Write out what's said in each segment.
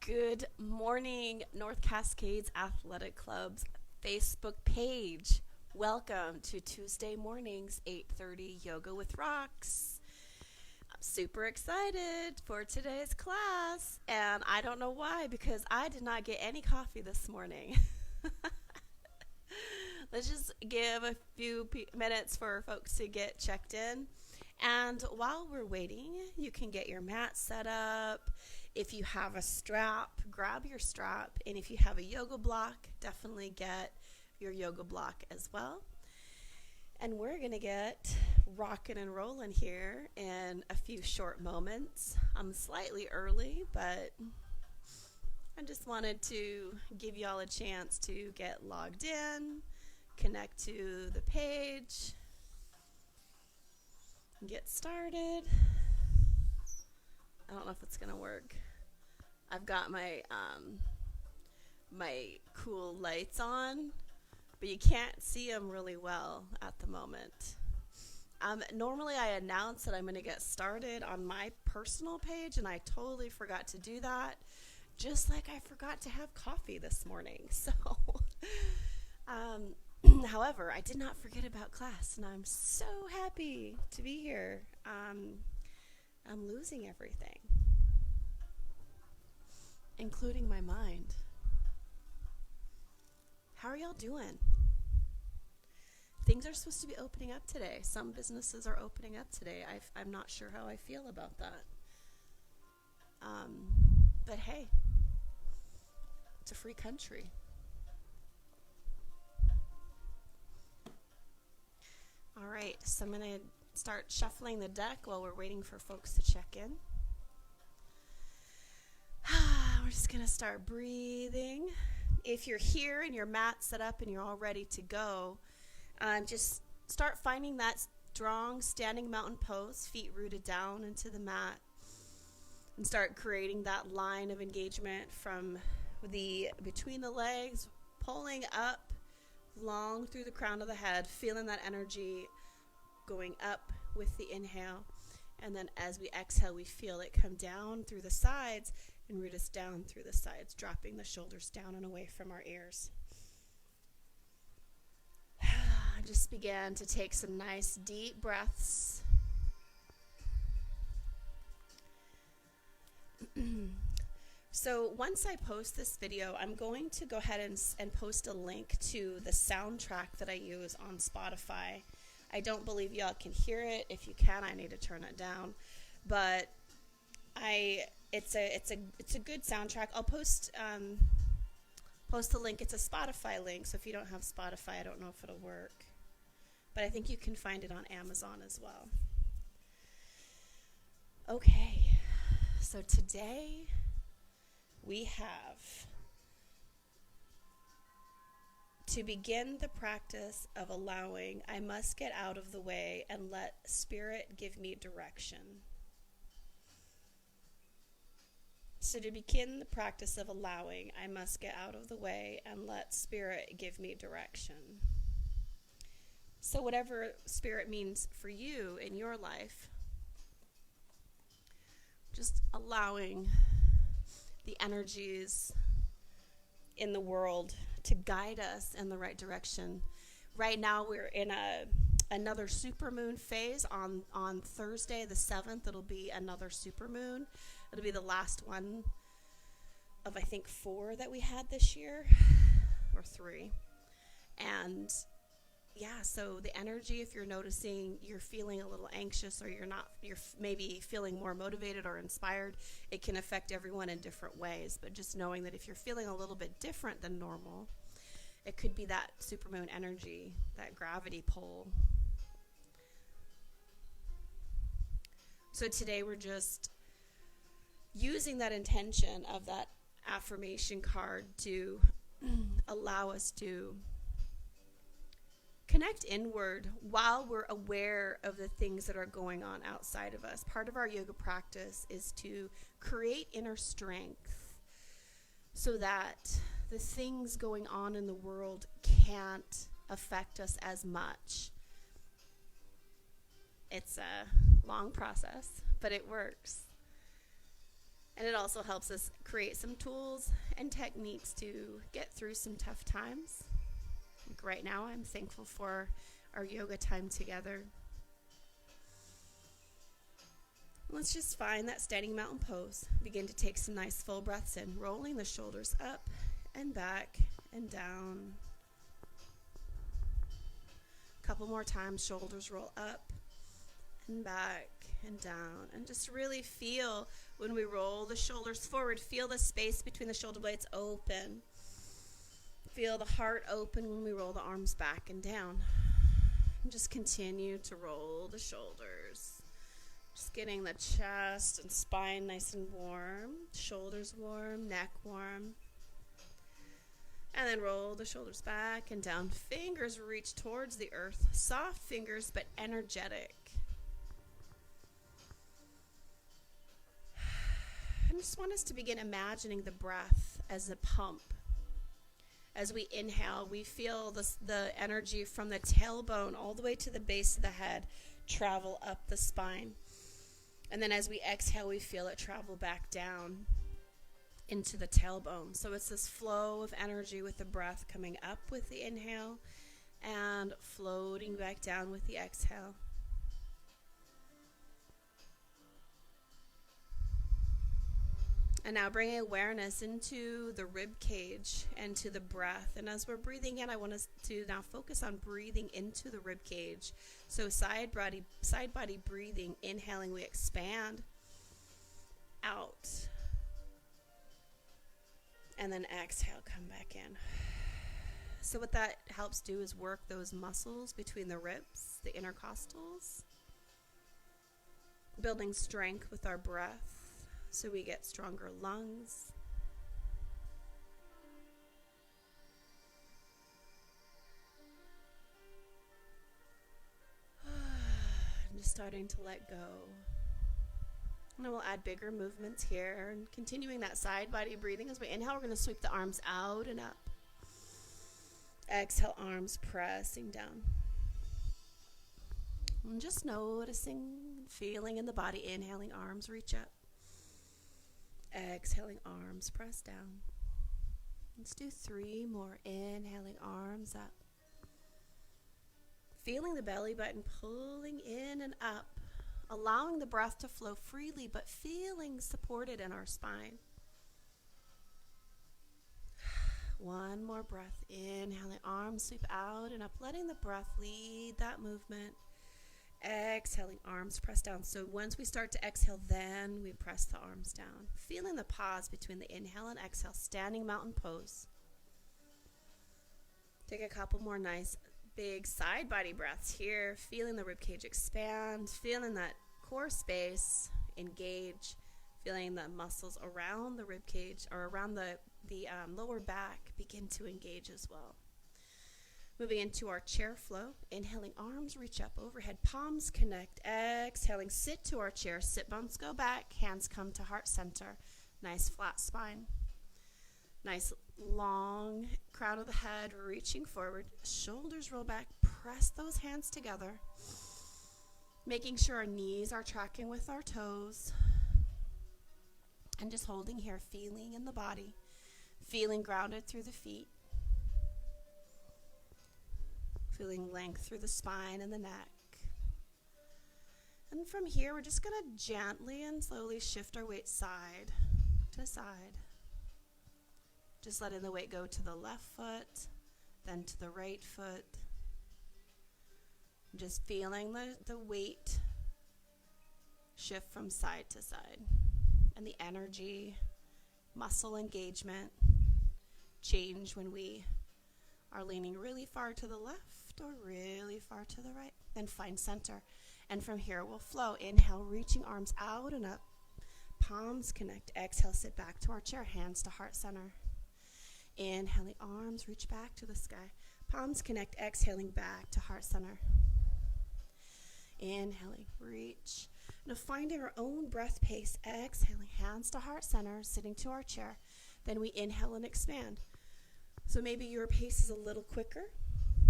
Good morning, North Cascades Athletic Club's Facebook page. Welcome to Tuesday mornings, 8:30 Yoga with Rocks. I'm super excited for today's class, and I don't know why, because I did not get any coffee this morning. Let's just give a few minutes for folks to get checked in. And while we're waiting, you can get your mat set up. If you have a strap, grab your strap. And if you have a yoga block, definitely get your yoga block as well. And we're going to get rocking and rolling here in a few short moments. I'm slightly early, but I just wanted to give y'all a chance to get logged in, connect to the page, get started. I don't know if it's gonna work. I've got my my cool lights on, but you can't see them really well at the moment. Normally I announce that I'm gonna get started on my personal page, and I totally forgot to do that, just like I forgot to have coffee this morning. So however, I did not forget about class, and I'm so happy to be here. I'm losing everything, including my mind. How are y'all doing? Things are supposed to be opening up today. Some businesses are opening up today. I'm not sure how I feel about that. But hey, it's a free country. All right, so I'm going to start shuffling the deck while we're waiting for folks to check in. We're just going to start breathing. If you're here and your mat's set up and you're all ready to go, just start finding that strong standing mountain pose, feet rooted down into the mat, and start creating that line of engagement from between the legs, pulling up long through the crown of the head, feeling that energy going up with the inhale, and then as we exhale, we feel it come down through the sides and root us down through the sides, dropping the shoulders down and away from our ears. Just begin to take some nice deep breaths. So once I post this video, I'm going to go ahead and post a link to the soundtrack that I use on Spotify. I don't believe y'all can hear it. If you can, I need to turn it down. But it's a good soundtrack. I'll post the link. It's a Spotify link, so if you don't have Spotify, I don't know if it'll work. But I think you can find it on Amazon as well. Okay, so today we have to begin the practice of allowing. I must get out of the way and let Spirit give me direction. So to begin the practice of allowing, I must get out of the way and let Spirit give me direction. So whatever Spirit means for you in your life, just allowing the energies in the world to guide us in the right direction. Right now we're in another supermoon phase. On Thursday the 7th, it'll be another supermoon. It'll be the last one of, I think, 4 that we had this year, or 3. And yeah, so the energy, if you're noticing you're feeling a little anxious, or you're maybe feeling more motivated or inspired, it can affect everyone in different ways. But just knowing that if you're feeling a little bit different than normal, it could be that supermoon energy, that gravity pull. So today we're just using that intention of that affirmation card to allow us to connect inward while we're aware of the things that are going on outside of us. Part of our yoga practice is to create inner strength so that the things going on in the world can't affect us as much. It's a long process, but it works. And it also helps us create some tools and techniques to get through some tough times. Like right now, I'm thankful for our yoga time together. Let's just find that standing mountain pose. Begin to take some nice full breaths in, rolling the shoulders up and back and down. A couple more times, shoulders roll up and back and down. And just really feel when we roll the shoulders forward, feel the space between the shoulder blades open. Feel the heart open when we roll the arms back and down. And just continue to roll the shoulders. Just getting the chest and spine nice and warm, shoulders warm, neck warm. And then roll the shoulders back and down. Fingers reach towards the earth. Soft fingers, but energetic. I just want us to begin imagining the breath as a pump. As we inhale, we feel the energy from the tailbone all the way to the base of the head travel up the spine. And then as we exhale, we feel it travel back down into the tailbone. So it's this flow of energy with the breath coming up with the inhale and floating back down with the exhale. And now bring awareness into the rib cage and to the breath. And as we're breathing in, I want us to now focus on breathing into the rib cage. So side body breathing, inhaling, we expand out. And then exhale, come back in. So what that helps do is work those muscles between the ribs, the intercostals, building strength with our breath. So we get stronger lungs. I'm just starting to let go. And then we'll add bigger movements here and continuing that side body breathing. As we inhale, we're going to sweep the arms out and up. Exhale, arms pressing down. And just noticing, feeling in the body. Inhaling, arms reach up. Exhaling, arms press down. Let's do 3 more. Inhaling, arms up. Feeling the belly button pulling in and up. Allowing the breath to flow freely, but feeling supported in our spine. 1 more breath. Inhaling, arms sweep out and up. Letting the breath lead that movement. Exhaling, arms press down. So once we start to exhale, then we press the arms down. Feeling the pause between the inhale and exhale, standing mountain pose. Take a couple more nice big side body breaths here. Feeling the ribcage expand, feeling that core space engage, feeling the muscles around the ribcage or around the lower back begin to engage as well. Moving into our chair flow, inhaling, arms reach up overhead, palms connect, exhaling, sit to our chair, sit bones go back, hands come to heart center, nice flat spine, nice long crown of the head reaching forward, shoulders roll back, press those hands together, making sure our knees are tracking with our toes, and just holding here, feeling in the body, feeling grounded through the feet. Feeling length through the spine and the neck. And from here, we're just going to gently and slowly shift our weight side to side. Just letting the weight go to the left foot, then to the right foot. Just feeling the weight shift from side to side. And the energy, muscle engagement change when we are leaning really far to the left or really far to the right. Then find center. And from here we'll flow. Inhale, reaching arms out and up. Palms connect. Exhale, sit back to our chair. Hands to heart center. Inhaling, arms reach back to the sky. Palms connect. Exhaling, back to heart center. Inhaling, reach. Now finding our own breath pace. Exhaling, hands to heart center, sitting to our chair. Then we inhale and expand. So maybe your pace is a little quicker.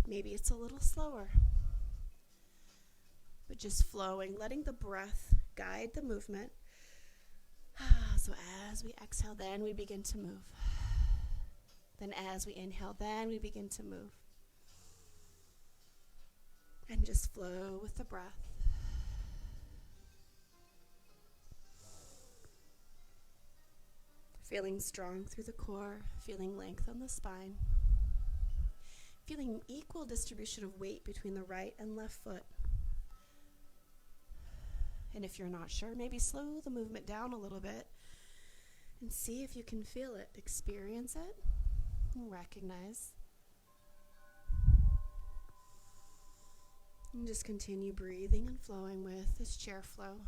Maybe it's a little slower. But just flowing, letting the breath guide the movement. So as we exhale, then we begin to move. Then as we inhale, then we begin to move. And just flow with the breath. Feeling strong through the core, feeling length on the spine. Feeling equal distribution of weight between the right and left foot. And if you're not sure, maybe slow the movement down a little bit and see if you can feel it. Experience it and recognize. And just continue breathing and flowing with this chair flow.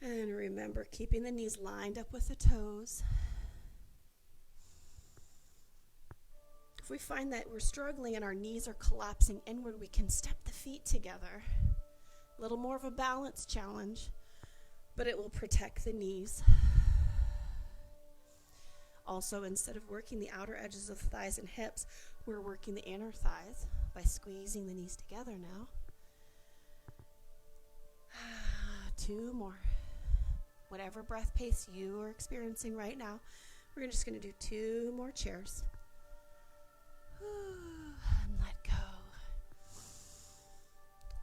And remember, keeping the knees lined up with the toes. If we find that we're struggling and our knees are collapsing inward, we can step the feet together. A little more of a balance challenge, but it will protect the knees. Also, instead of working the outer edges of the thighs and hips, we're working the inner thighs by squeezing the knees together now. 2 more. Whatever breath pace you are experiencing right now, we're just going to do 2 more chairs. And let go.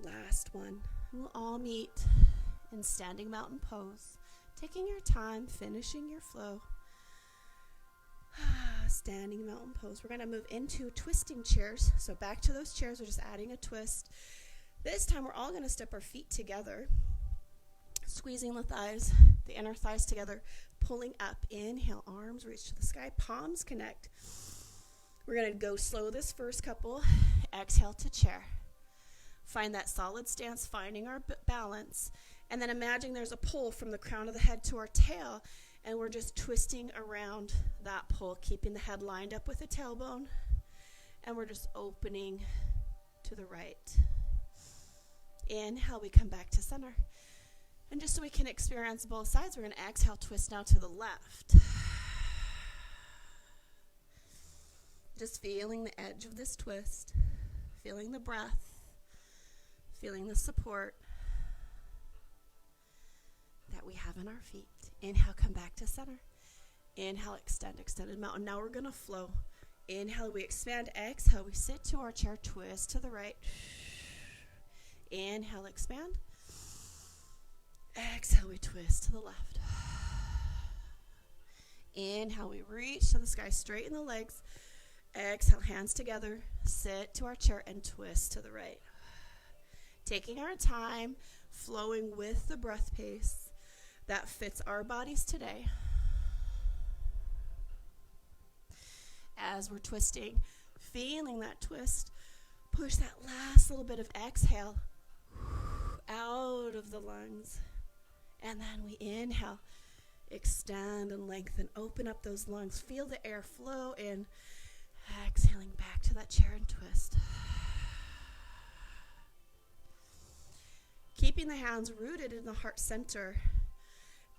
Last one. We'll all meet in standing mountain pose. Taking your time, finishing your flow. Standing mountain pose. We're going to move into twisting chairs. So back to those chairs, we're just adding a twist. This time we're all going to step our feet together. Squeezing the thighs, the inner thighs together, pulling up. Inhale, arms reach to the sky, palms connect. We're going to go slow this first couple. Exhale to chair. Find that solid stance, finding our balance. And then imagine there's a pull from the crown of the head to our tail, and we're just twisting around that pull, keeping the head lined up with the tailbone. And we're just opening to the right. Inhale, we come back to center. And just so we can experience both sides, we're going to exhale, twist now to the left. Just feeling the edge of this twist, feeling the breath, feeling the support that we have in our feet. Inhale, come back to center. Inhale, extend, extended mountain. Now we're going to flow. Inhale, we expand. Exhale, we sit to our chair, twist to the right. Inhale, expand. Exhale, we twist to the left. Inhale, we reach to the sky, straighten the legs. Exhale, hands together, sit to our chair and twist to the right. Taking our time, flowing with the breath pace that fits our bodies today. As we're twisting, feeling that twist, push that last little bit of exhale out of the lungs. And then we inhale, extend and lengthen, open up those lungs, feel the air flow in, exhaling back to that chair and twist. Keeping the hands rooted in the heart center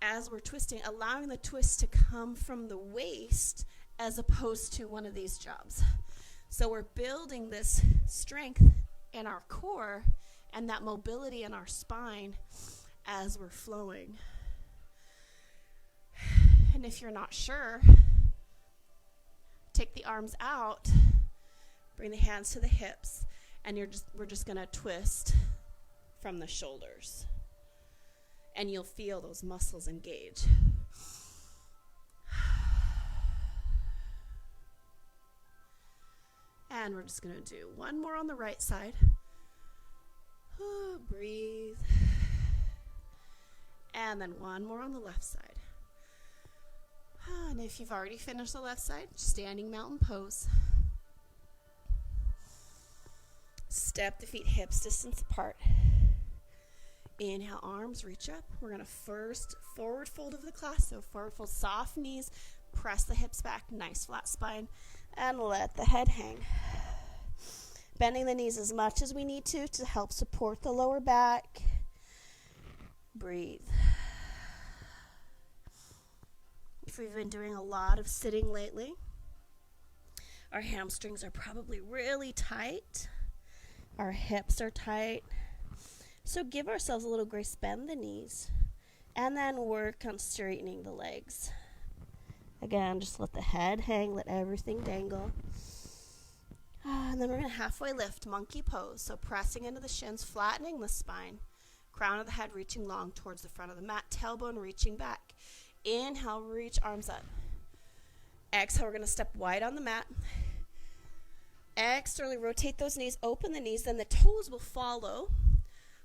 as we're twisting, allowing the twist to come from the waist as opposed to one of these jobs. So we're building this strength in our core and that mobility in our spine as we're flowing. And if you're not sure, take the arms out, bring the hands to the hips, and we're just going to twist from the shoulders. And you'll feel those muscles engage. And we're just going to do one more on the right side. Breathe. And then one more on the left side. And if you've already finished the left side, standing mountain pose. Step the feet hips distance apart. Inhale, arms reach up. We're going to first forward fold of the class. So forward fold, soft knees, press the hips back, nice flat spine, and let the head hang. Bending the knees as much as we need to help support the lower back. Breathe. If we've been doing a lot of sitting lately, our hamstrings are probably really tight. Our hips are tight. So give ourselves a little grace. Bend the knees. And then work on straightening the legs. Again, just let the head hang, let everything dangle. And then we're going to halfway lift, monkey pose. So pressing into the shins, flattening the spine. Crown of the head reaching long towards the front of the mat. Tailbone reaching back. Inhale, reach arms up. Exhale, we're going to step wide on the mat. Externally rotate those knees, open the knees, then the toes will follow.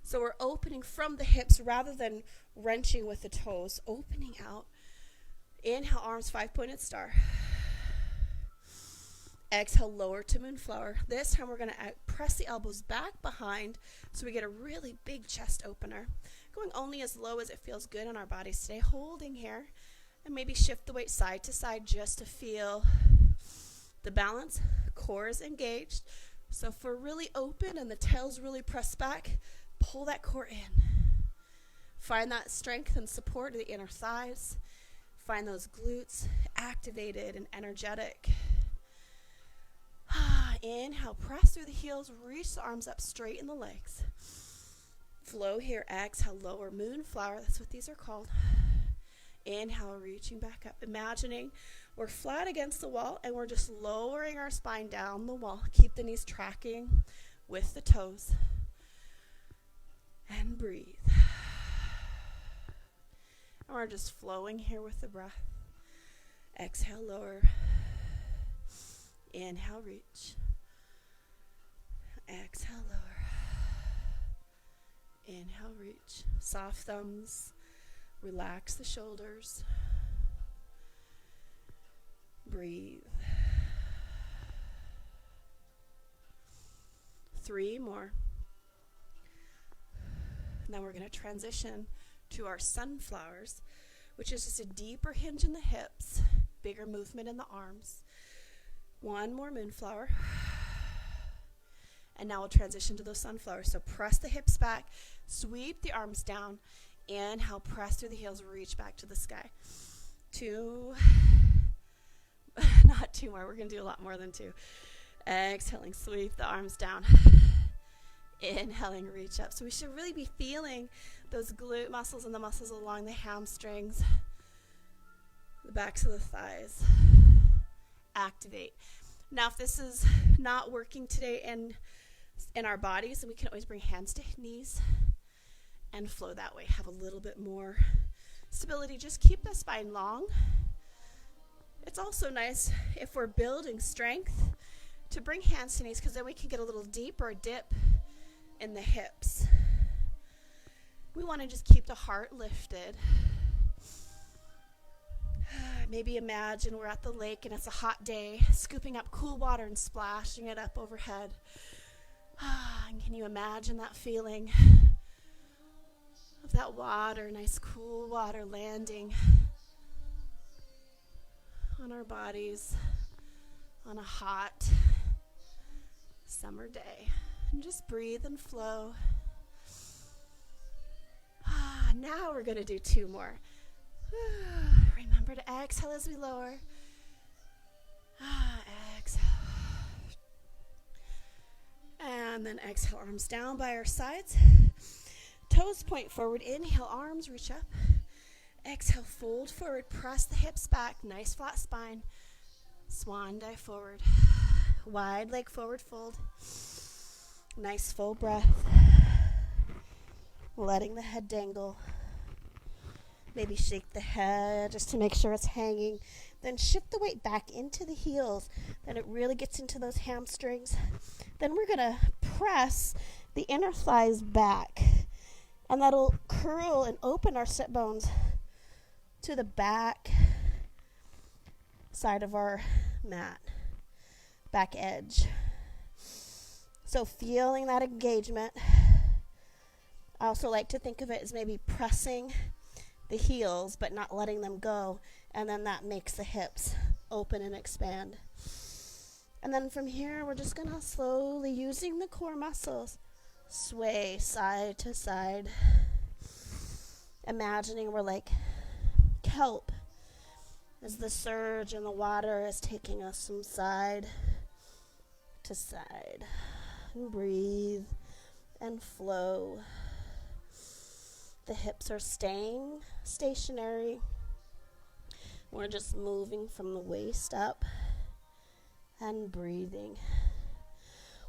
So we're opening from the hips rather than wrenching with the toes, opening out. Inhale, arms, 5-pointed star. Exhale, lower to moonflower. This time we're going to press the elbows back behind so we get a really big chest opener. Going only as low as it feels good in our bodies today. Holding here and maybe shift the weight side to side just to feel the balance. Core is engaged. So if we're really open and the tail's really pressed back, pull that core in. Find that strength and support of the inner thighs. Find those glutes activated and energetic. Inhale, press through the heels, reach the arms up, straighten the legs. Flow here, exhale, lower moonflower, that's what these are called. Inhale, reaching back up, imagining we're flat against the wall and we're just lowering our spine down the wall. Keep the knees tracking with the toes. And breathe. And we're just flowing here with the breath. Exhale, lower. Inhale, reach. Exhale, lower. Inhale, reach. Soft thumbs. Relax the shoulders. Breathe. 3 more. Now we're going to transition to our sunflowers, which is just a deeper hinge in the hips, bigger movement in the arms. 1 more moonflower. And now we'll transition to those sunflowers. So press the hips back, sweep the arms down. Inhale, press through the heels, reach back to the sky. 2, not 2 more, we're going to do a lot more than 2. Exhaling, sweep the arms down. Inhaling, reach up. So we should really be feeling those glute muscles and the muscles along the hamstrings, the backs of the thighs. Activate. Now, if this is not working today in our bodies, then we can always bring hands to knees and flow that way. Have a little bit more stability. Just keep the spine long. It's also nice if we're building strength to bring hands to knees, because then we can get a little deeper dip in the hips. We want to just keep the heart lifted. Maybe imagine we're at the lake and it's a hot day, scooping up cool water and splashing it up overhead. And can you imagine that feeling of that water, nice cool water landing on our bodies on a hot summer day? And just breathe and flow. Now we're going to do 2 more. Remember to exhale as we lower. Exhale. And then exhale, arms down by our sides. Toes point forward. Inhale, arms reach up. Exhale, fold forward. Press the hips back. Nice flat spine. Swan dive forward. Wide leg forward fold. Nice full breath. Letting the head dangle. Maybe shake the head just to make sure it's hanging. Then shift the weight back into the heels. Then it really gets into those hamstrings. Then we're going to press the inner thighs back. And that'll curl and open our sit bones to the back side of our mat. Back edge. So feeling that engagement. I also like to think of it as maybe pressing the heels but not letting them go, and then that makes the hips open and expand. And then from here we're just going to slowly, using the core muscles, sway side to side, imagining we're like kelp as the surge in the water is taking us from side to side. And breathe and flow. The hips are staying stationary. We're just moving from the waist up and breathing.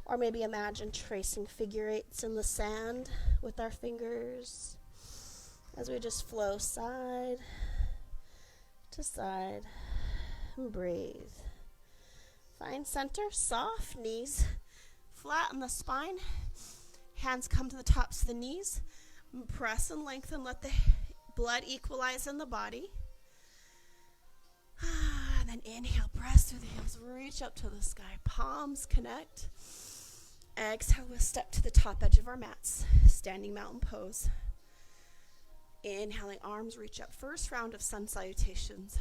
Or maybe imagine tracing figure eights in the sand with our fingers as we just flow side to side and breathe. Find center, soft knees, flatten the spine. Hands come to the tops of the knees. Press and lengthen, let the blood equalize in the body. And then inhale, press through the heels, reach up to the sky, palms connect. Exhale, we'll step to the top edge of our mats, standing mountain pose. Inhaling, arms reach up, first round of sun salutations.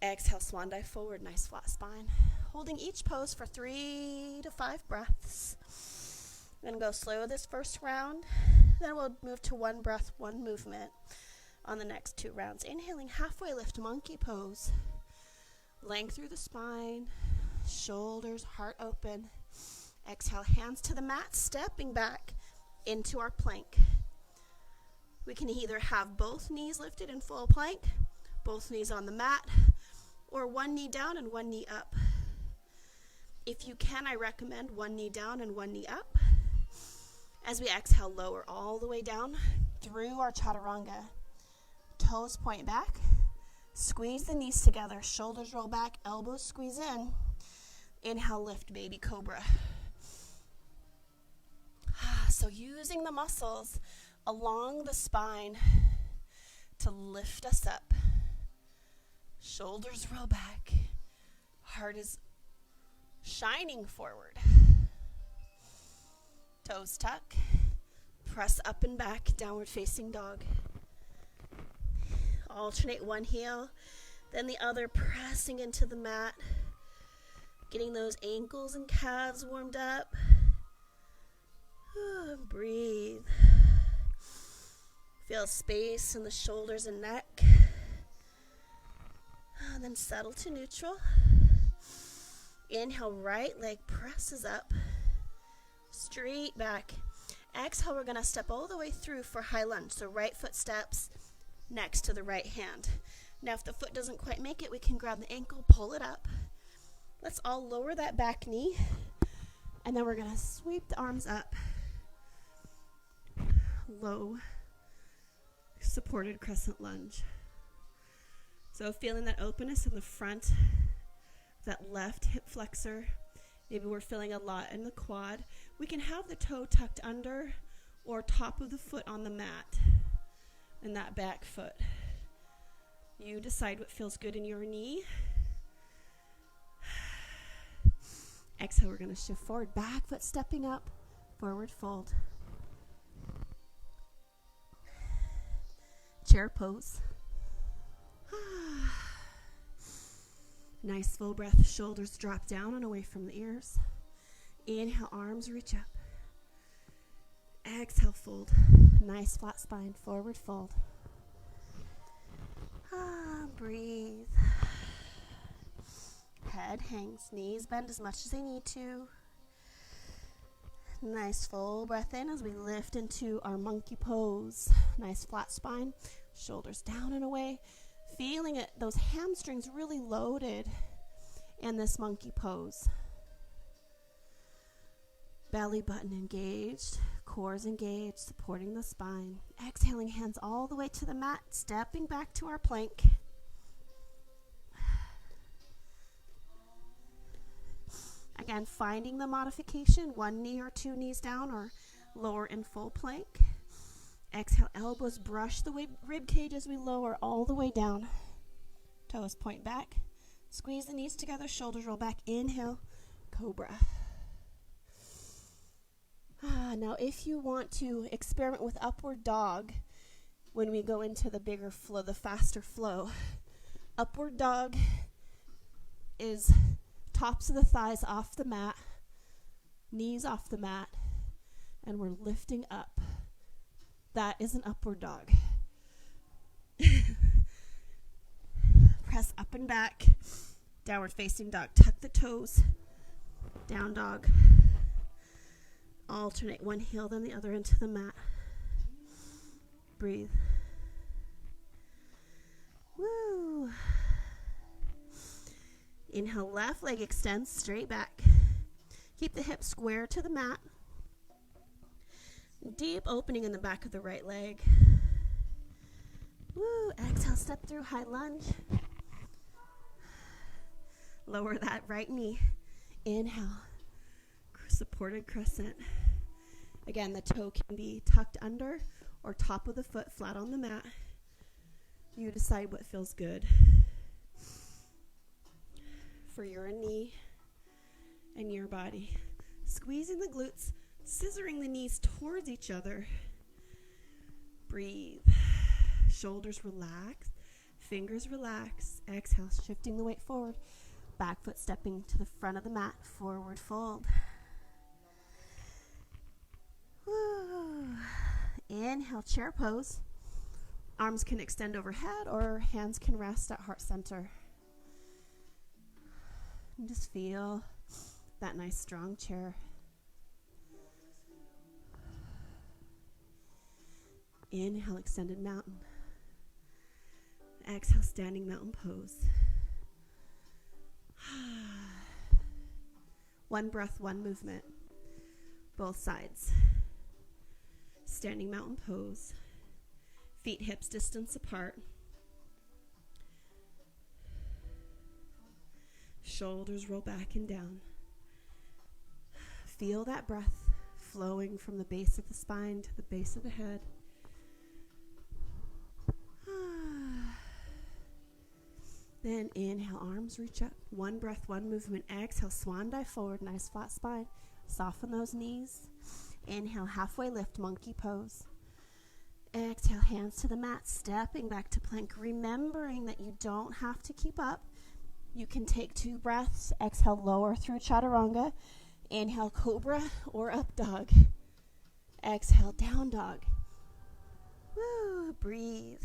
Exhale, swan dive forward, nice flat spine. Holding each pose for 3 to 5 breaths. We're going to go slow this first round. Then we'll move to 1 breath, 1 movement on the next 2 rounds. Inhaling, halfway lift, monkey pose. Length through the spine, shoulders, heart open. Exhale, hands to the mat, stepping back into our plank. We can either have both knees lifted in full plank, both knees on the mat, or 1 knee down and 1 knee up. If you can, I recommend 1 knee down and 1 knee up. As we exhale, lower all the way down through our chaturanga. Toes point back. Squeeze the knees together. Shoulders roll back. Elbows squeeze in. Inhale, lift, baby cobra. So using the muscles along the spine to lift us up. Shoulders roll back. Heart is shining forward. Toes tuck. Press up and back, downward facing dog. Alternate one heel, then the other, pressing into the mat. Getting those ankles and calves warmed up. Breathe. Feel space in the shoulders and neck. And then settle to neutral. Inhale, right leg presses up. Straight back. Exhale, we're going to step all the way through for high lunge. So right foot steps next to the right hand. Now if the foot doesn't quite make it, we can grab the ankle, pull it up. Let's all lower that back knee. And then we're going to sweep the arms up. Low supported crescent lunge. So feeling that openness in the front, that left hip flexor. Maybe we're feeling a lot in the quad. We can have the toe tucked under or top of the foot on the mat and that back foot. You decide what feels good in your knee. Exhale, we're going to shift forward, back foot stepping up, forward fold. Chair pose. Nice full breath, shoulders drop down and away from the ears. Inhale, arms reach up. Exhale, fold. Nice flat spine, forward fold. Breathe. Head hangs, knees bend as much as they need to. Nice full breath in as we lift into our monkey pose. Nice flat spine, shoulders down and away. Feeling it, those hamstrings really loaded in this monkey pose. Belly button engaged, core's engaged, supporting the spine. Exhaling, hands all the way to the mat, stepping back to our plank. Again, finding the modification, 1 knee or 2 knees down or lower in full plank. Exhale, elbows brush the rib cage as we lower all the way down. Toes point back. Squeeze the knees together, shoulders roll back. Inhale, cobra. Now, if you want to experiment with upward dog when we go into the bigger flow, the faster flow, upward dog is tops of the thighs off the mat, knees off the mat, and we're lifting up. That is an upward dog. Press up and back. Downward facing dog. Tuck the toes. Down dog. Alternate one heel, then the other into the mat. Breathe. Woo. Inhale, left leg extends straight back. Keep the hips square to the mat. Deep opening in the back of the right leg. Woo. Exhale, step through high lunge. Lower that right knee. Inhale. Supported crescent. Again, the toe can be tucked under or top of the foot flat on the mat. You decide what feels good for your knee and your body. Squeezing the glutes, scissoring the knees towards each other. Breathe. Shoulders relax, fingers relax. Exhale, shifting the weight forward. Back foot stepping to the front of the mat, forward fold. Woo. Inhale, chair pose. Arms can extend overhead or hands can rest at heart center. And just feel that nice strong chair. Inhale, extended mountain. Exhale, standing mountain pose. One breath, one movement. Both sides. Standing mountain pose. Feet hips distance apart. Shoulders roll back and down. Feel that breath flowing from the base of the spine to the base of the head. Then inhale, arms reach up. One breath, one movement. Exhale, swan dive forward. Nice flat spine. Soften those knees. Inhale, halfway lift, monkey pose. Exhale, hands to the mat, stepping back to plank, remembering that you don't have to keep up. You can take 2 breaths. Exhale, lower through chaturanga. Inhale, cobra or up dog. Exhale, down dog. Woo, breathe.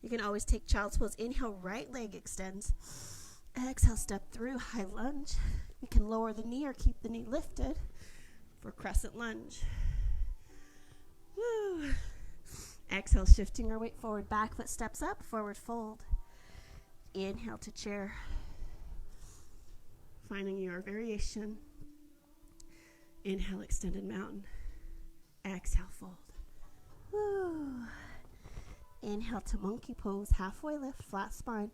You can always take child's pose. Inhale, right leg extends. Exhale, step through high lunge. You can lower the knee or keep the knee lifted for crescent lunge. Woo. Exhale, shifting our weight forward. Back foot steps up, forward fold. Inhale to chair. Finding your variation. Inhale, extended mountain. Exhale, fold. Woo. Inhale to monkey pose, halfway lift, flat spine.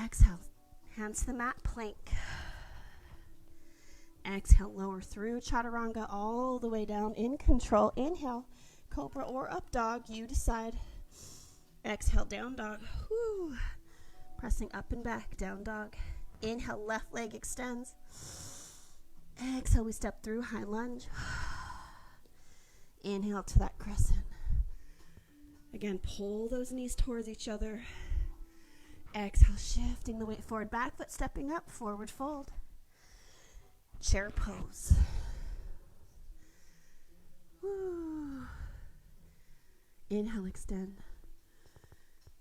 Exhale, hands to the mat, plank. Exhale, lower through chaturanga all the way down in control. Inhale, cobra or up dog, you decide. Exhale, down dog. Woo. Pressing up and back, down dog. Inhale, left leg extends. Exhale, we step through high lunge. Inhale to that crescent. Again, pull those knees towards each other. Exhale, shifting the weight forward. Back foot stepping up, forward fold. Chair pose. Woo. Inhale, extend.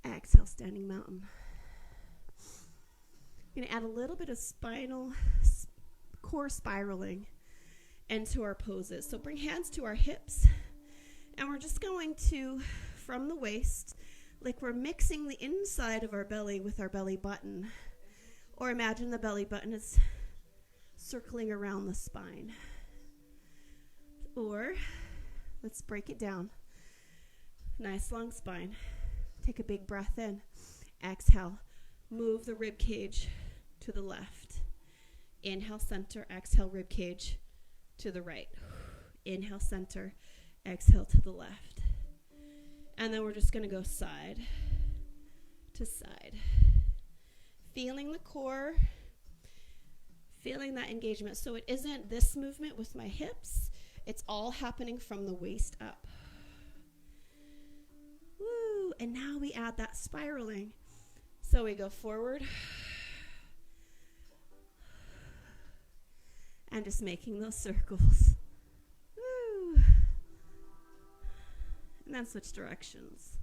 Exhale, standing mountain. I'm going to add a little bit of core spiraling into our poses. So bring hands to our hips. And we're just going to, from the waist, like we're mixing the inside of our belly with our belly button. Or imagine the belly button is circling around the spine. Or, let's break it down. Nice long spine. Take a big breath in. Exhale. Move the rib cage to the left. Inhale, center. Exhale, rib cage to the right. Inhale, center. Exhale to the left. And then we're just going to go side to side. Feeling the core. Feeling that engagement. So it isn't this movement with my hips. It's all happening from the waist up. Woo! And now we add that spiraling. So we go forward. And just making those circles. Woo! And then switch directions.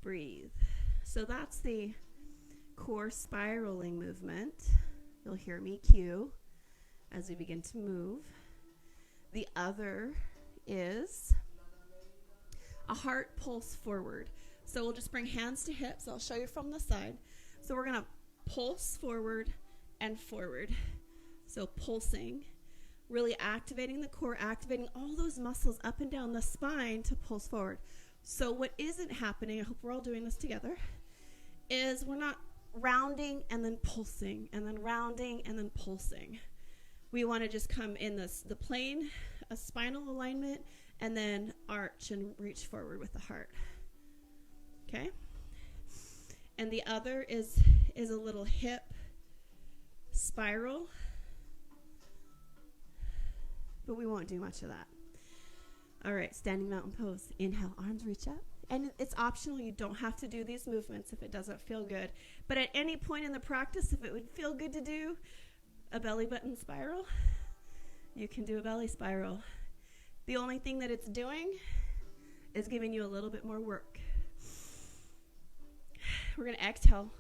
Breathe. So that's the core spiraling movement. You'll hear me cue as we begin to move. The other is a heart pulse forward. So we'll just bring hands to hips. I'll show you from the side. So we're going to pulse forward and forward. So pulsing, really activating the core, activating all those muscles up and down the spine to pulse forward. So what isn't happening, I hope we're all doing this together, is we're not rounding and then pulsing and then rounding and then pulsing. We want to just come in the plane, a spinal alignment, and then arch and reach forward with the heart. Okay? And the other is a little hip spiral, but we won't do much of that. All right, standing mountain pose. Inhale, arms reach up. And it's optional. You don't have to do these movements if it doesn't feel good. But at any point in the practice, if it would feel good to do a belly button spiral, you can do a belly spiral. The only thing that it's doing is giving you a little bit more work. We're going to exhale.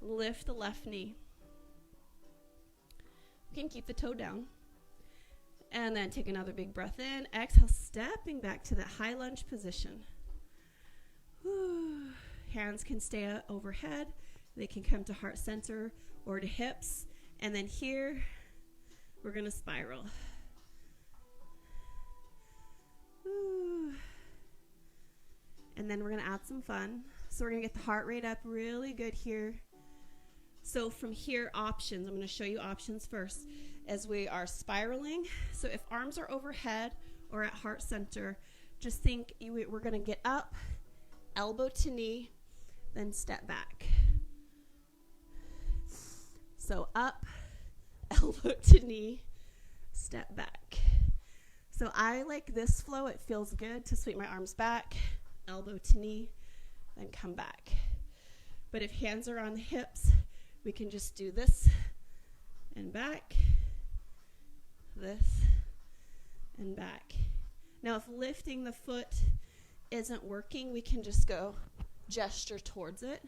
Lift the left knee. You can keep the toe down. And then take another big breath in. Exhale, stepping back to that high lunge position. Whew. Hands can stay overhead. They can come to heart center or to hips. And then here, we're going to spiral. Whew. And then we're going to add some fun. So we're going to get the heart rate up really good here. So from here, options. I'm going to show you options first as we are spiraling. So if arms are overhead or at heart center, just think we're going to get up, elbow to knee, then step back. So up, elbow to knee, step back. So I like this flow. It feels good to sweep my arms back, elbow to knee, then come back. But if hands are on the hips, we can just do this and back, this and back. Now, if lifting the foot isn't working, we can just go gesture towards it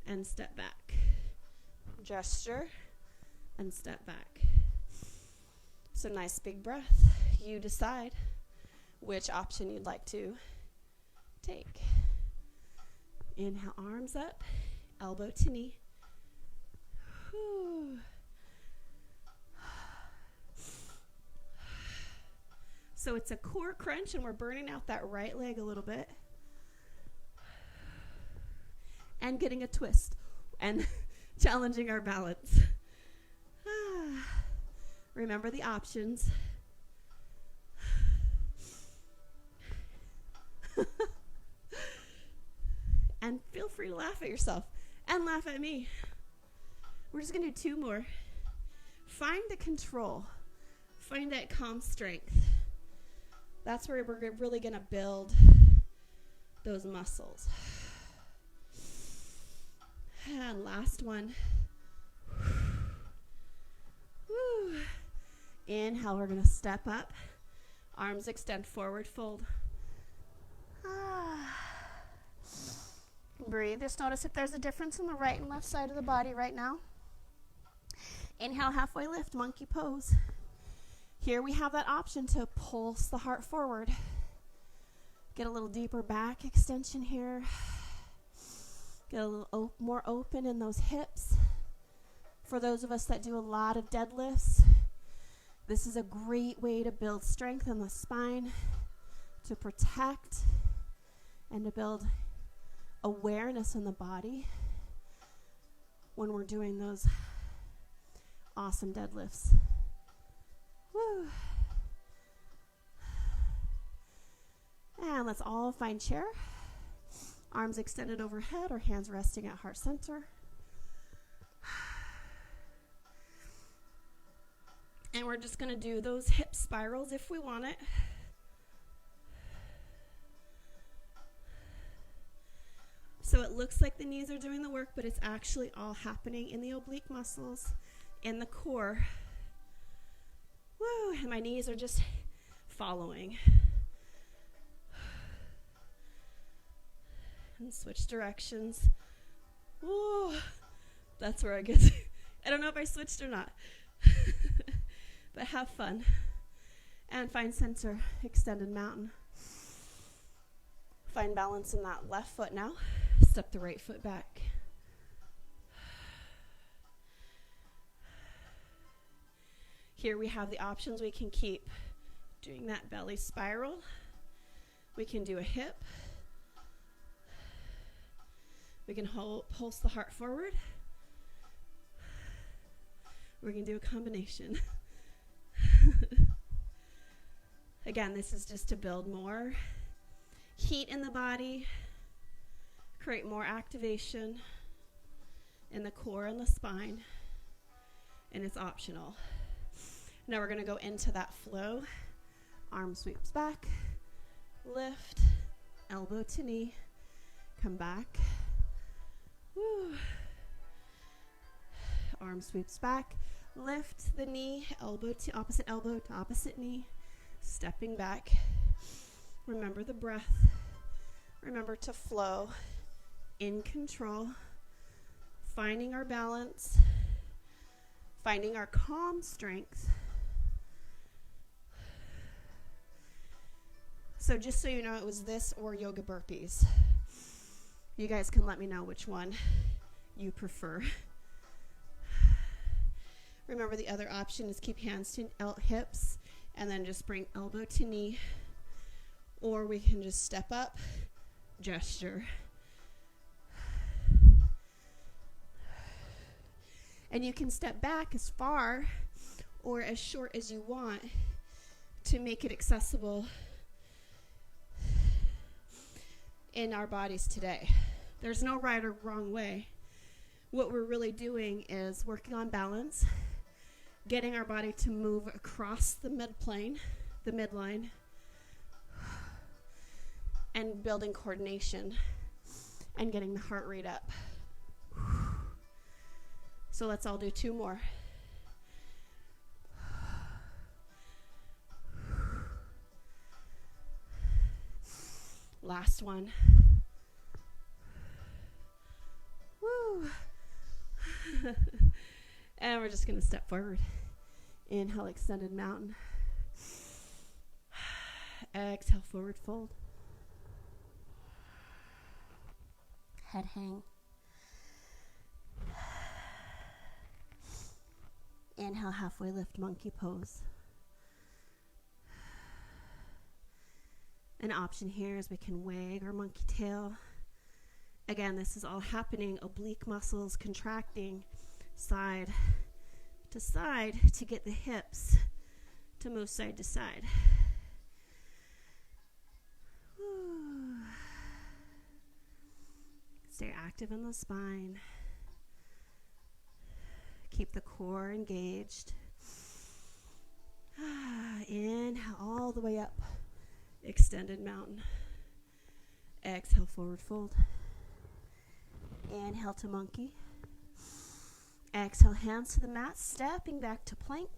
and step back. Gesture and step back. So nice big breath. You decide which option you'd like to take. Inhale, arms up, elbow to knee. Whew. So it's a core crunch, and we're burning out that right leg a little bit. And getting a twist. And challenging our balance. Remember the options. And feel free to laugh at yourself. And laugh at me. We're just going to do 2 more. Find the control. Find that calm strength. That's where we're really going to build those muscles. And last one. Woo. Inhale, we're going to step up. Arms extend forward, fold. Breathe. Just notice if there's a difference in the right and left side of the body right now. Inhale, halfway lift, monkey pose. Here we have that option to pulse the heart forward. Get a little deeper back extension here. Get a little more open in those hips. For those of us that do a lot of deadlifts, this is a great way to build strength in the spine, to protect, and to build awareness in the body when we're doing those awesome deadlifts. Woo. And let's all find chair. Arms extended overhead or hands resting at heart center. And we're just going to do those hip spirals if we want it. So it looks like the knees are doing the work, but it's actually all happening in the oblique muscles, in the core. Woo, and my knees are just following. And switch directions. Woo, that's where I get to. I don't know if I switched or not. But have fun. And find center, extended mountain. Find balance in that left foot now. Step the right foot back. Here we have the options. We can keep doing that belly spiral. We can do a hip. We can pulse the heart forward. We're going to do a combination. Again, this is just to build more heat in the body, create more activation in the core and the spine, and it's optional. Now we're going to go into that flow. Arm sweeps back, lift, elbow to knee, come back. Woo. Arm sweeps back, lift the knee, elbow to opposite knee, stepping back. Remember the breath. Remember to flow in control, finding our balance, finding our calm strength. So just so you know, it was this or yoga burpees. You guys can let me know which one you prefer. Remember, the other option is keep hands to hips and then just bring elbow to knee. Or we can just step up, gesture. And you can step back as far or as short as you want to make it accessible in our bodies today. There's no right or wrong way. What we're really doing is working on balance, getting our body to move across the midline, and building coordination and getting the heart rate up. So let's all do 2 more. Last one. Woo. And we're just going to step forward. Inhale, extended mountain. Exhale, forward fold. Head hang. Inhale, halfway lift, monkey pose. An option here is we can wag our monkey tail. Again, this is all happening, oblique muscles contracting side to side to get the hips to move side to side. Whew. Stay active in the spine. Keep the core engaged. Inhale all the way up. Extended mountain. Exhale, forward fold. Inhale to monkey. Exhale, hands to the mat, stepping back to plank.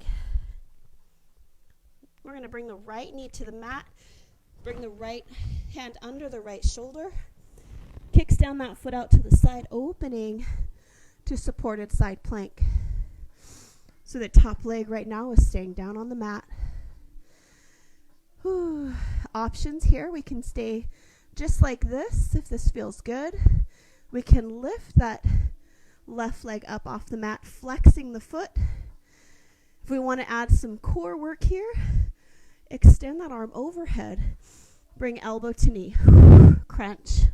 We're going to bring the right knee to the mat. Bring the right hand under the right shoulder. Kicks down that foot out to the side, opening to supported side plank. So the top leg right now is staying down on the mat. Whew. Options here, we can stay just like this if this feels good. We can lift that left leg up off the mat, flexing the foot. If we want to add some core work here, extend that arm overhead. Bring elbow to knee. Crunch.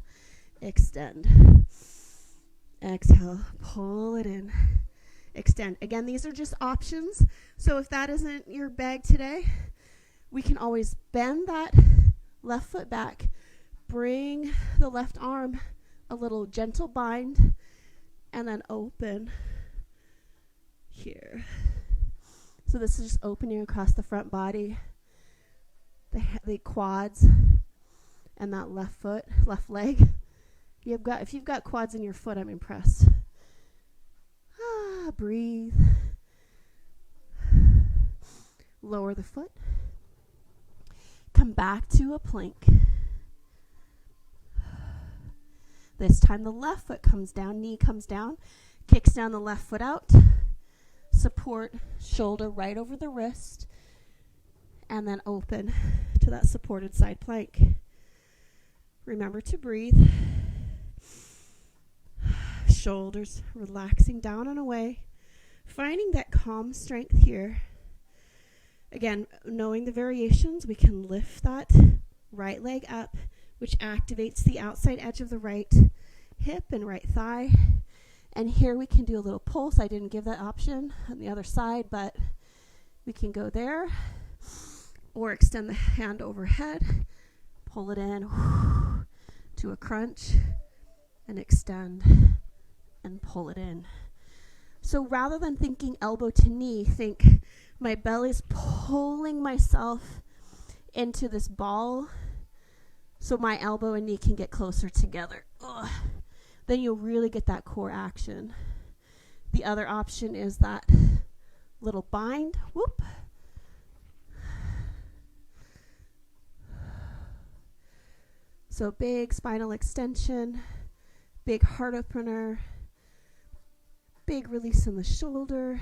Extend. Exhale. Pull it in. Extend. Again, these are just options. So if that isn't your bag today, we can always bend that left foot back. Bring the left arm a little gentle bind. And then open here. So this is just opening across the front body, the quads, and that left leg. If you've got quads in your foot, I'm impressed. Breathe. Lower the foot. Come back to a plank. This time the left foot comes down, knee comes down, kicks down the left foot out. Support shoulder right over the wrist. And then open to that supported side plank. Remember to breathe. Shoulders relaxing down and away. Finding that calm strength here. Again, knowing the variations, we can lift that right leg up, which activates the outside edge of the right hip and right thigh. And here we can do a little pulse. I didn't give that option on the other side, but we can go there or extend the hand overhead, pull it in to a crunch, and extend and pull it in. So rather than thinking elbow to knee, think my belly's pulling myself into this ball so my elbow and knee can get closer together. Ugh. Then you'll really get that core action. The other option is that little bind. Whoop. So big spinal extension, big heart opener, big release in the shoulder.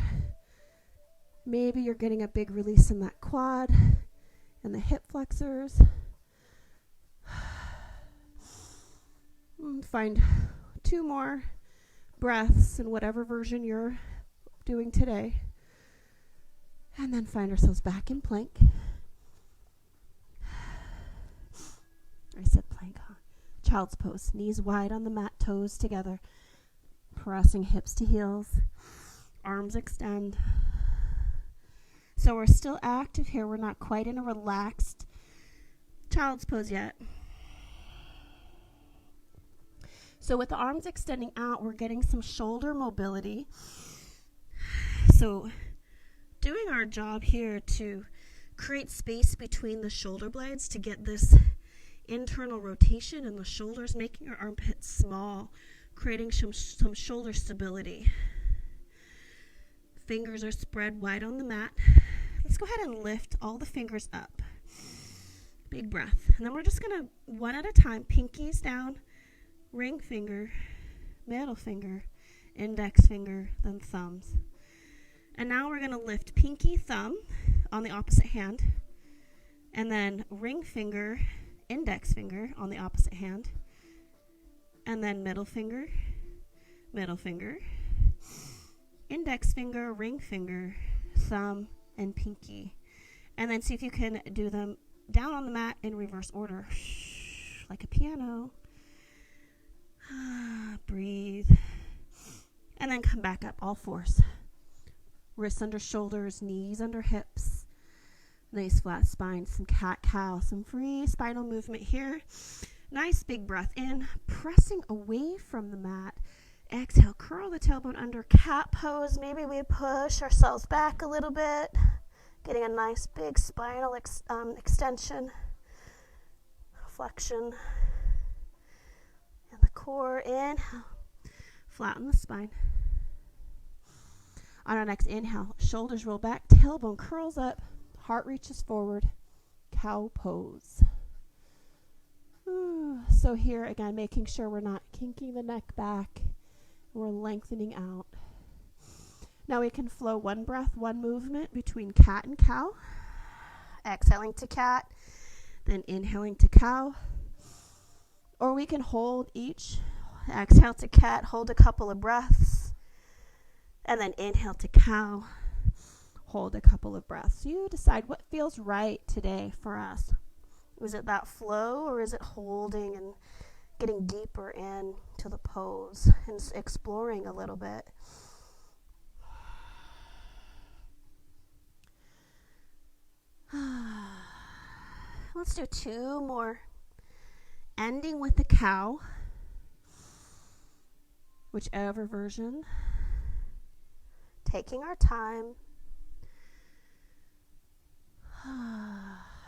Maybe you're getting a big release in that quad and the hip flexors. Find 2 more breaths in whatever version you're doing today. And then find ourselves back in plank. I said plank, huh? Child's pose. Knees wide on the mat, toes together. Pressing hips to heels. Arms extend. So we're still active here. We're not quite in a relaxed child's pose yet. So with the arms extending out, we're getting some shoulder mobility. So doing our job here to create space between the shoulder blades to get this internal rotation in the shoulders, making our armpits small, creating some shoulder stability. Fingers are spread wide on the mat. Let's go ahead and lift all the fingers up. Big breath. And then we're just going to, one at a time, pinkies down, ring finger, middle finger, index finger, then thumbs. And now we're going to lift pinky, thumb on the opposite hand, and then ring finger, index finger on the opposite hand, and then middle finger, index finger, ring finger, thumb, and pinky. And then see if you can do them down on the mat in reverse order, like a piano. Breathe. And then come back up, all fours. Wrists under shoulders, knees under hips. Nice flat spine, some cat-cow, some free spinal movement here. Nice big breath in, pressing away from the mat. Exhale, curl the tailbone under, cat pose. Maybe we push ourselves back a little bit, getting a nice big spinal extension, flexion. And the core, inhale, flatten the spine. On our next inhale, shoulders roll back, tailbone curls up, heart reaches forward, cow pose. So here again, making sure we're not kinking the neck back, we're lengthening out. Now we can flow one breath, one movement between cat and cow. Exhaling to cat, then inhaling to cow. Or we can hold each. Exhale to cat, hold a couple of breaths. And then inhale to cow, hold a couple of breaths. You decide what feels right today for us. Is it that flow, or is it holding and getting deeper into the pose and exploring a little bit? Let's do 2 more. Ending with the cow, whichever version. Taking our time.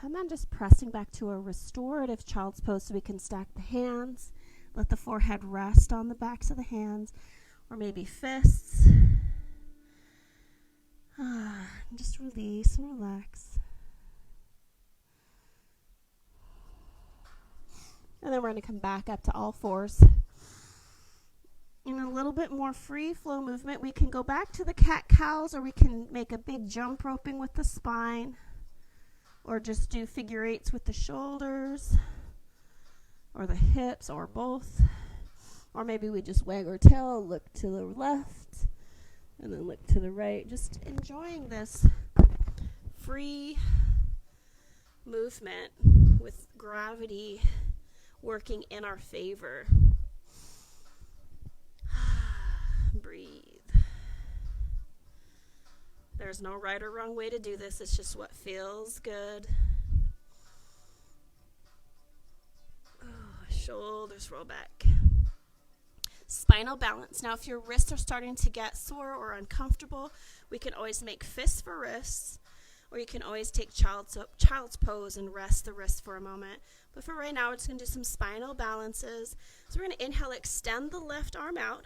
And then just pressing back to a restorative child's pose so we can stack the hands. Let the forehead rest on the backs of the hands, or maybe fists. And just release and relax. And then we're going to come back up to all fours. In a little bit more free flow movement, we can go back to the cat-cows, or we can make a big jump roping with the spine. or just do figure eights with the shoulders or the hips or both. Or maybe we just wag our tail, look to the left, and then look to the right. Just enjoying this free movement with gravity working in our favor. Breathe. There's no right or wrong way to do this. It's just what feels good. Shoulders roll back. Spinal balance. Now, if your wrists are starting to get sore or uncomfortable, we can always make fists for wrists, or you can always take child's pose and rest the wrist for a moment. But for right now, we're just going to do some spinal balances. So we're going to inhale, extend the left arm out.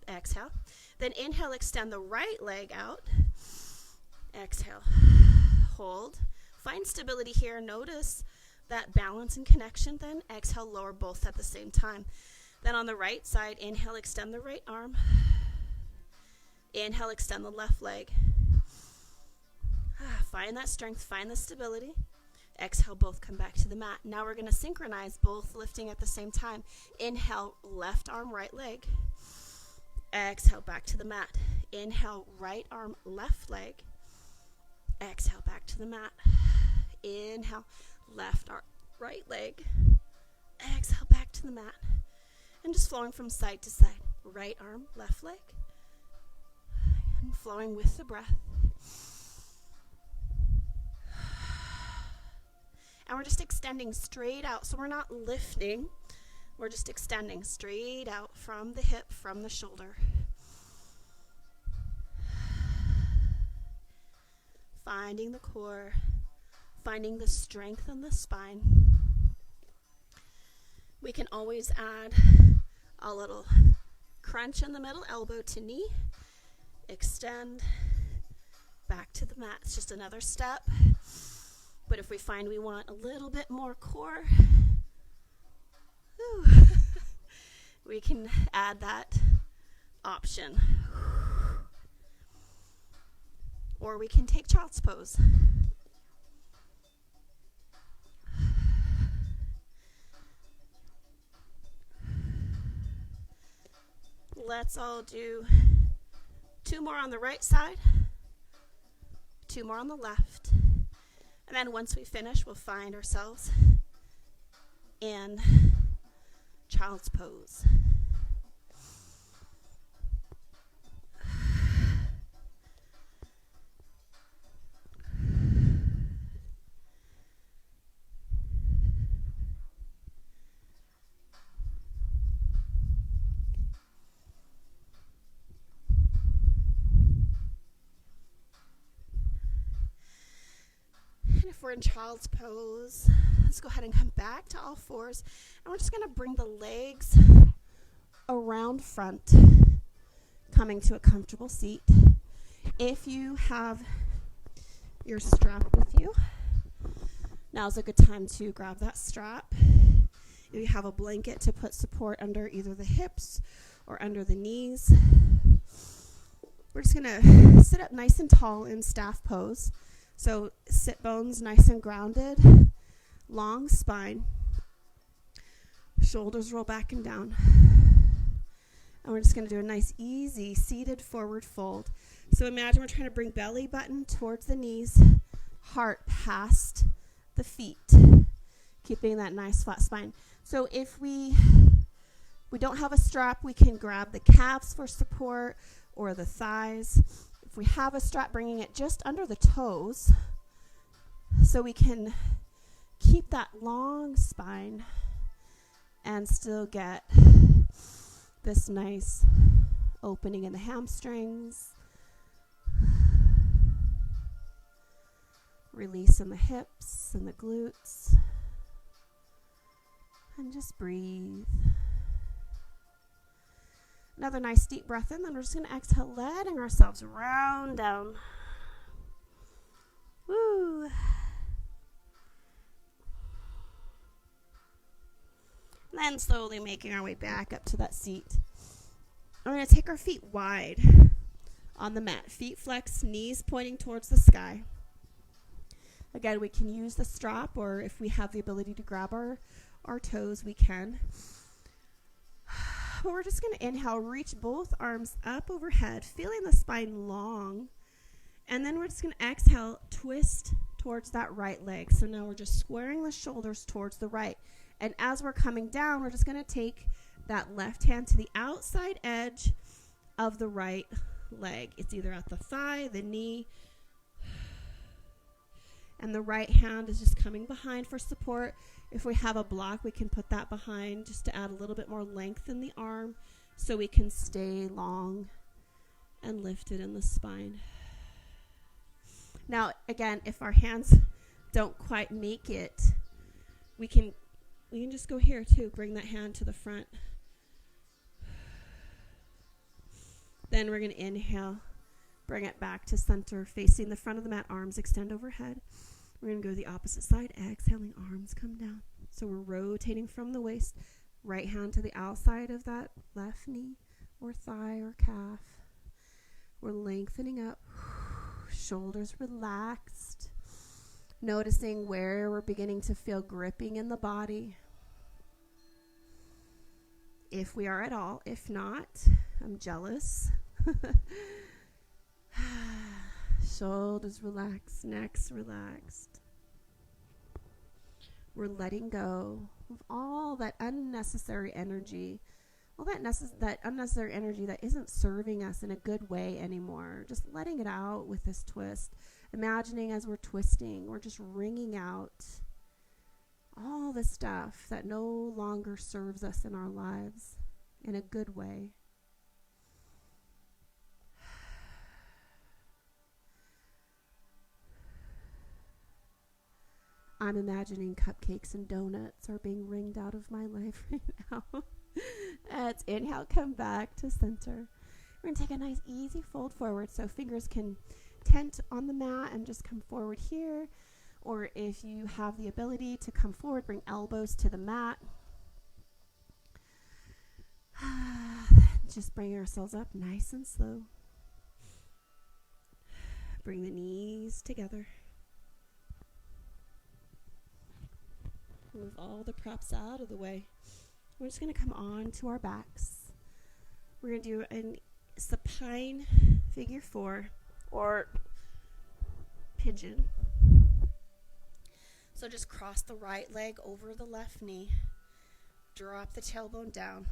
Exhale. Then inhale, extend the right leg out. Exhale. Hold. Find stability here. Notice that balance and connection. Then exhale, lower both at the same time. Then on the right side, inhale, extend the right arm. Inhale, extend the left leg. Find that strength, find the stability. Exhale, both come back to the mat. Now we're going to synchronize both lifting at the same time. Inhale, left arm, right leg. Exhale, back to the mat. Inhale, right arm, left leg. Exhale, back to the mat. Inhale, left arm, right leg. Exhale, back to the mat. And just flowing from side to side. Right arm, left leg. And flowing with the breath. And we're just extending straight out. So we're not lifting. We're just extending straight out from the hip, from the shoulder. Finding the core. Finding the strength in the spine. We can always add a little crunch in the middle, elbow to knee. Extend back to the mat. It's just another step. But if we find we want a little bit more core, we can add that option. Or we can take child's pose. Let's all do 2 more on the right side, 2 more on the left. And then once we finish, we'll find ourselves in child's pose. If we're in child's pose, let's go ahead and come back to all fours. And we're just going to bring the legs around front, coming to a comfortable seat. If you have your strap with you, now's a good time to grab that strap. If you have a blanket to put support under either the hips or under the knees, we're just going to sit up nice and tall in staff pose. So sit bones nice and grounded, long spine, shoulders roll back and down. And we're just going to do a nice easy seated forward fold. So imagine we're trying to bring belly button towards the knees, heart past the feet, keeping that nice flat spine. So if we don't have a strap, we can grab the calves for support or the thighs. If we have a strap, bringing it just under the toes so we can keep that long spine and still get this nice opening in the hamstrings, release in the hips and the glutes, and just breathe. Another nice deep breath in, then we're just going to exhale, letting ourselves round down. Woo. And then slowly making our way back up to that seat. We're going to take our feet wide on the mat. Feet flexed, knees pointing towards the sky. Again, we can use the strap, or if we have the ability to grab our toes, we can. But we're just going to inhale, reach both arms up overhead, feeling the spine long. And then we're just going to exhale, twist towards that right leg. So now we're just squaring the shoulders towards the right. And as we're coming down, we're just going to take that left hand to the outside edge of the right leg. It's either at the thigh, the knee, and the right hand is just coming behind for support. If we have a block, we can put that behind just to add a little bit more length in the arm so we can stay long and lifted in the spine. Now, again, if our hands don't quite make it, we can just go here too. Bring that hand to the front. Then we're going to inhale, bring it back to center, facing the front of the mat, arms extend overhead. We're going to go to the opposite side, exhaling, arms come down. So we're rotating from the waist, right hand to the outside of that left knee or thigh or calf. We're lengthening up, shoulders relaxed, noticing where we're beginning to feel gripping in the body. If we are at all, if not, I'm jealous. Shoulders relaxed, necks relaxed. We're letting go of all that unnecessary energy, that unnecessary energy that isn't serving us in a good way anymore. Just letting it out with this twist. Imagining as we're twisting, we're just wringing out all the stuff that no longer serves us in our lives in a good way. I'm imagining cupcakes and donuts are being wringed out of my life right now. Let's inhale, come back to center. We're going to take a nice easy fold forward so fingers can tent on the mat and just come forward here. Or if you have the ability to come forward, bring elbows to the mat. Just bring ourselves up nice and slow. Bring the knees together. Move all the props out of the way. We're just going to come on to our backs. We're going to do a supine figure 4 or pigeon. So just cross the right leg over the left knee. Drop the tailbone down.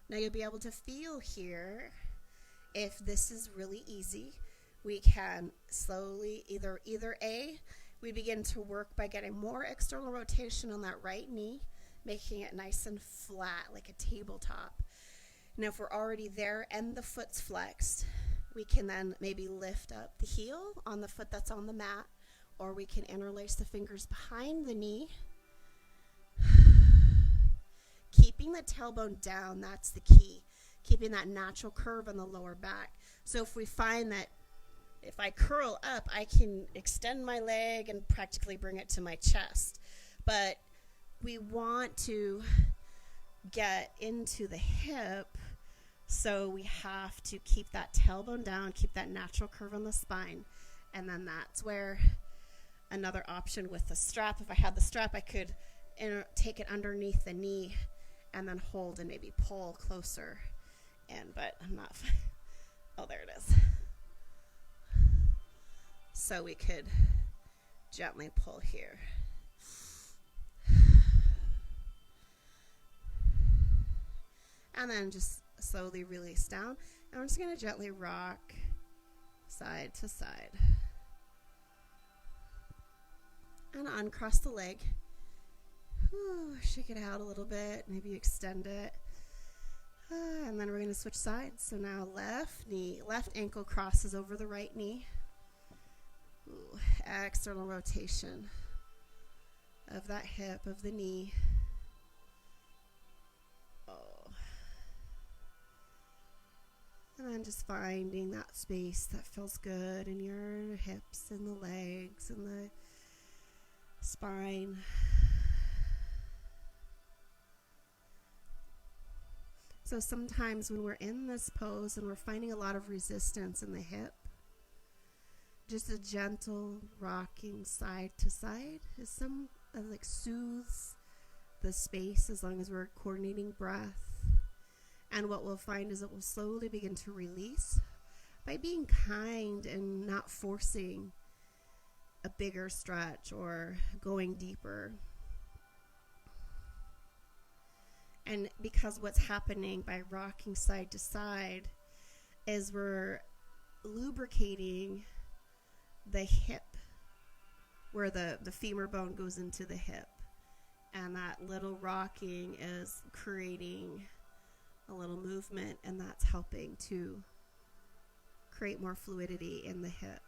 Now you'll be able to feel here, if this is really easy, we can slowly either A, we begin to work by getting more external rotation on that right knee, making it nice and flat like a tabletop. Now if we're already there and the foot's flexed, we can then maybe lift up the heel on the foot that's on the mat, or we can interlace the fingers behind the knee. Keeping the tailbone down, that's the key. Keeping that natural curve on the lower back. So if we find that if I curl up, I can extend my leg and practically bring it to my chest. But we want to get into the hip, so we have to keep that tailbone down, keep that natural curve on the spine. And then that's where another option with the strap, if I had the strap, I could take it underneath the knee and then hold and maybe pull closer. But I'm not, oh, there it is. So we could gently pull here. And then just slowly release down. And we're just going to gently rock side to side. And uncross the leg. Shake it out a little bit. Maybe extend it. And then we're going to switch sides. So now left ankle crosses over the right knee. External rotation of that hip, of the knee. And then just finding that space that feels good in your hips and the legs and the spine. So sometimes when we're in this pose and we're finding a lot of resistance in the hip, just a gentle rocking side to side is some like soothes the space as long as we're coordinating breath. And what we'll find is it will slowly begin to release by being kind and not forcing a bigger stretch or going deeper. And because what's happening by rocking side to side is we're lubricating the hip, where the femur bone goes into the hip. And that little rocking is creating a little movement, and that's helping to create more fluidity in the hip.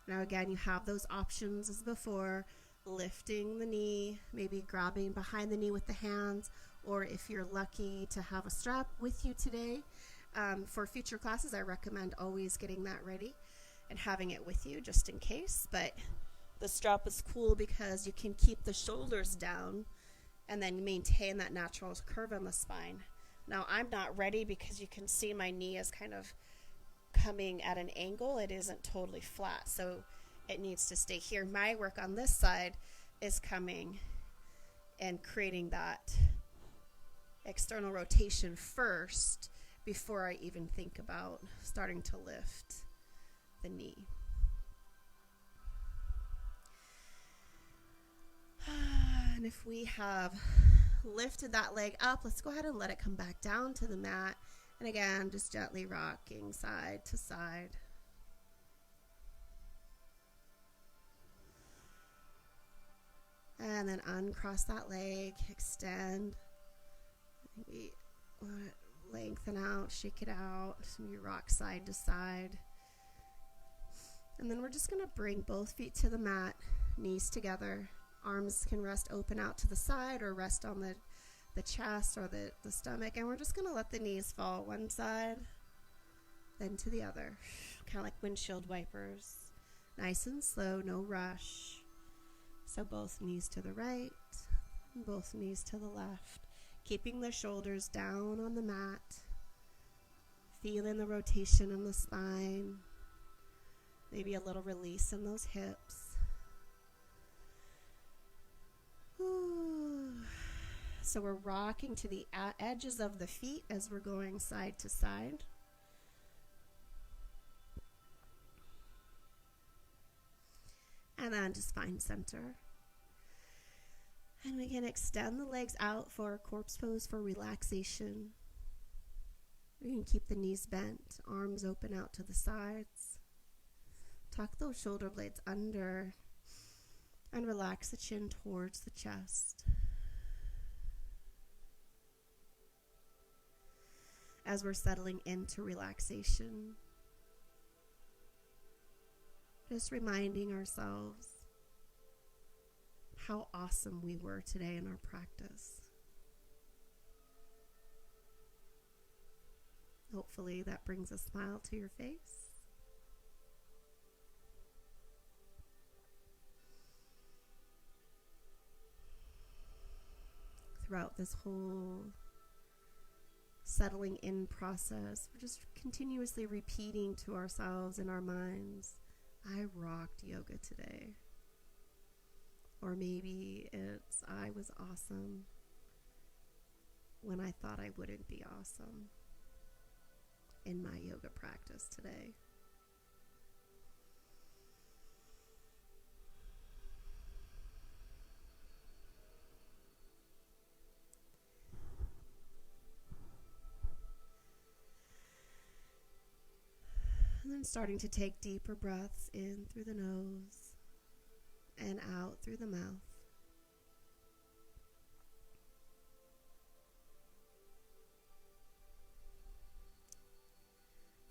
Now again, you have those options as before, lifting the knee, maybe grabbing behind the knee with the hands, or if you're lucky to have a strap with you today, for future classes, I recommend always getting that ready and having it with you just in case. But the strap is cool because you can keep the shoulders down and then maintain that natural curve in the spine. Now, I'm not ready because you can see my knee is kind of coming at an angle. It isn't totally flat, so it needs to stay here. My work on this side is coming and creating that external rotation first before I even think about starting to lift the knee. And if we have lifted that leg up, let's go ahead and let it come back down to the mat. And again, just gently rocking side to side. And then uncross that leg, extend. Maybe lengthen out, shake it out. Maybe rock side to side. And then we're just going to bring both feet to the mat, knees together. Arms can rest open out to the side or rest on the chest or the stomach. And we're just going to let the knees fall one side, then to the other. Kind of like windshield wipers. Nice and slow, no rush. So both knees to the right, and both knees to the left. Keeping the shoulders down on the mat. Feeling the rotation in the spine. Maybe a little release in those hips. Ooh. So we're rocking to the edges of the feet as we're going side to side. And then just find center. And we can extend the legs out for a corpse pose for relaxation. We can keep the knees bent, arms open out to the sides. Tuck those shoulder blades under and relax the chin towards the chest. As we're settling into relaxation, just reminding ourselves how awesome we were today in our practice. Hopefully that brings a smile to your face. Throughout this whole settling in process, we're just continuously repeating to ourselves in our minds, I rocked yoga today. Or maybe it's, I was awesome when I thought I wouldn't be awesome in my yoga practice today. And then starting to take deeper breaths in through the nose and out through the mouth.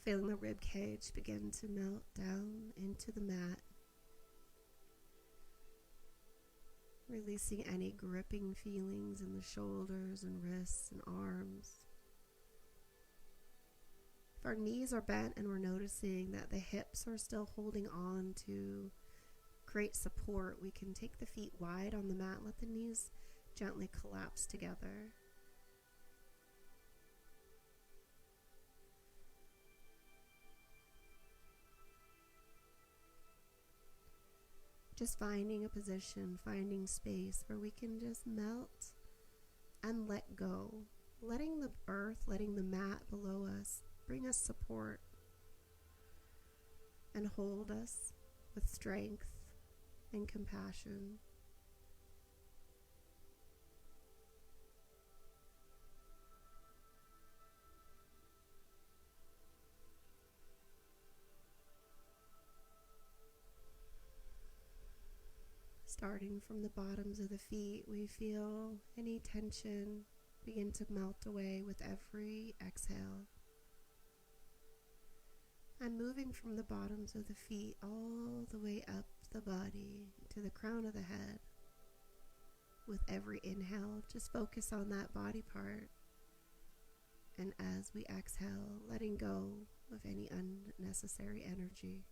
Feeling the rib cage begin to melt down into the mat. Releasing any gripping feelings in the shoulders and wrists and arms. If our knees are bent and we're noticing that the hips are still holding on to great support, we can take the feet wide on the mat, let the knees gently collapse together. Just finding a position, finding space where we can just melt and let go. Letting the earth, letting the mat below us bring us support and hold us with strength and compassion. Starting from the bottoms of the feet, we feel any tension begin to melt away with every exhale. And moving from the bottoms of the feet all the way up the body to the crown of the head. With every inhale, just focus on that body part. And as we exhale, letting go of any unnecessary energy.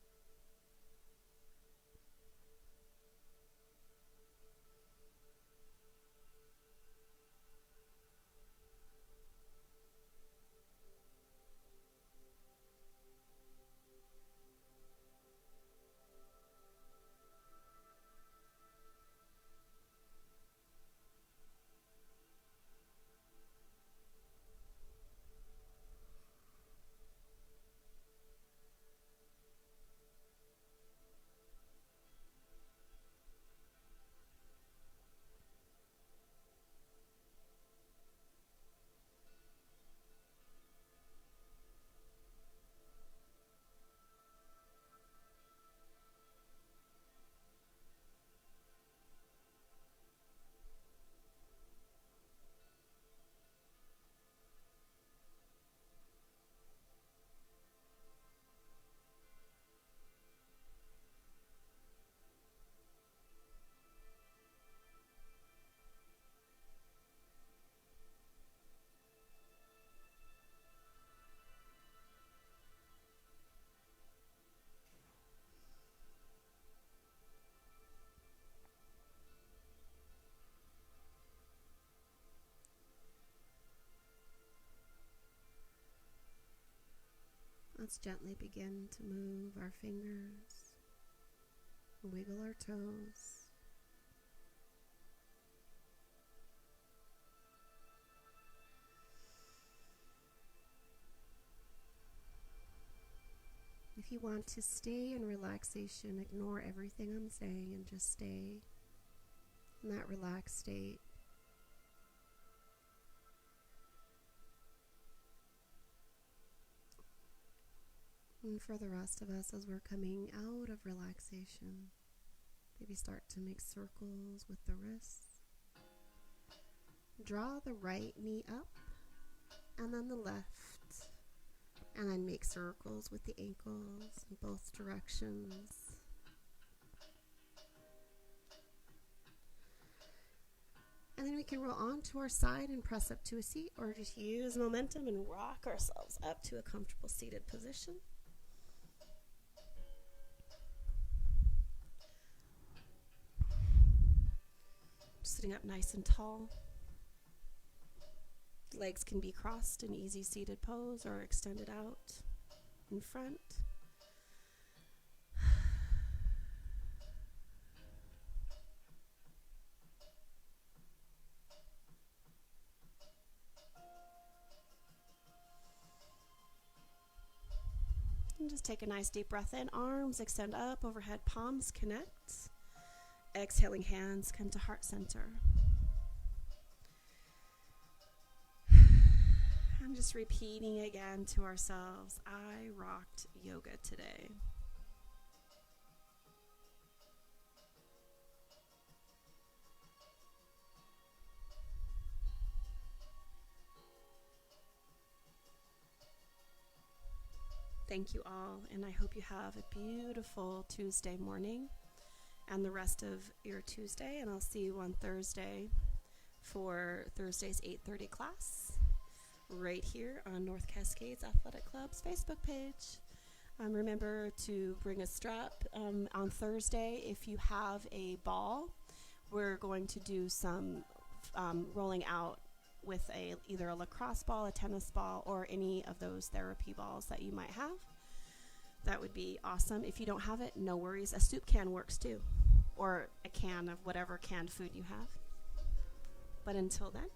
Let's gently begin to move our fingers, wiggle our toes. If you want to stay in relaxation, ignore everything I'm saying and just stay in that relaxed state. And for the rest of us, as we're coming out of relaxation, maybe start to make circles with the wrists. Draw the right knee up and then the left, and then make circles with the ankles in both directions. And then we can roll onto our side and press up to a seat, or just use momentum and rock ourselves up to a comfortable seated position. Sitting up nice and tall. Legs can be crossed in easy seated pose or extended out in front. And just take a nice deep breath in. Arms extend up overhead, palms connect. Exhaling, hands come to heart center. I'm just repeating again to ourselves, I rocked yoga today. Thank you all, and I hope you have a beautiful Tuesday morning and the rest of your Tuesday, and I'll see you on Thursday for Thursday's 8:30 class right here on North Cascades Athletic Club's Facebook page. Remember to bring a strap on Thursday. If you have a ball, we're going to do some rolling out with either a lacrosse ball, a tennis ball, or any of those therapy balls that you might have. That would be awesome. If you don't have it, no worries. A soup can works too. or a can of whatever canned food you have. But until then,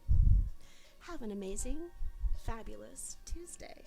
have an amazing, fabulous Tuesday.